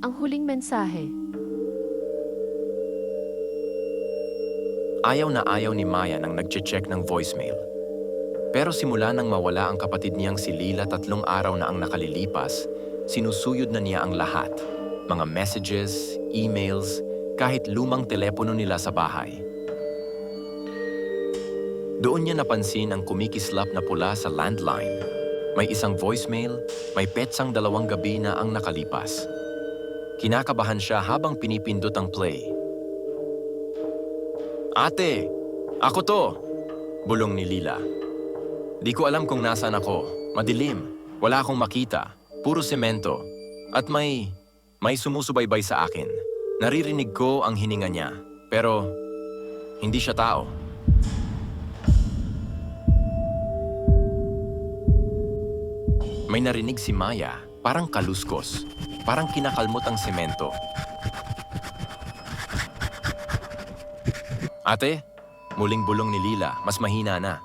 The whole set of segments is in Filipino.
Ang huling mensahe. Ayaw na ayaw ni Maya nang nagche-check ng voicemail. Pero simula nang mawala ang kapatid niyang si Lila 3 araw na ang nakalilipas, sinusuyod na niya ang lahat. Mga messages, emails, kahit lumang telepono nila sa bahay. Doon niya napansin ang kumikislap na pula sa landline. May isang voicemail, may petsang 2 gabi na ang nakalipas. Kinakabahan siya habang pinipindot ang play. "Ate, ako to!" Bulong ni Lila. "Di ko alam kung nasaan ako. Madilim. Wala akong makita. Puro semento. At may sumusubaybay sa akin. Naririnig ko ang hininga niya. Pero hindi siya tao." May narinig si Maya, parang kaluskos. Parang kinakalmot ang semento. "Ate?" Muling bulong ni Lila, mas mahina na.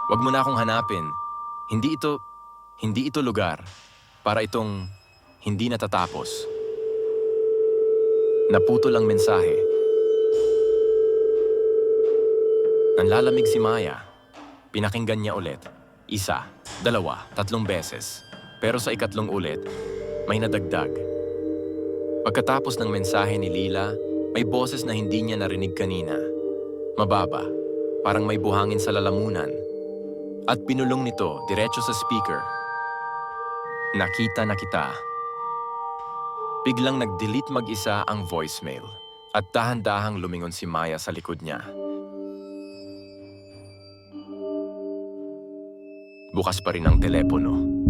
"Wag mo na akong hanapin. Hindi ito lugar. Para itong hindi natatapos." Naputol ang mensahe. Nanlalamig si Maya. Pinakinggan niya ulit. 1, 2, 3 beses. Pero sa ikatlong ulit, may nadagdag. Pagkatapos ng mensahe ni Lila, may boses na hindi niya narinig kanina. Mababa, parang may buhangin sa lalamunan. At pinulong nito diretso sa speaker. "Nakita na kita." Biglang nag-delete mag-isa ang voicemail at dahan-dahang lumingon si Maya sa likod niya. Bukas pa rin ang telepono.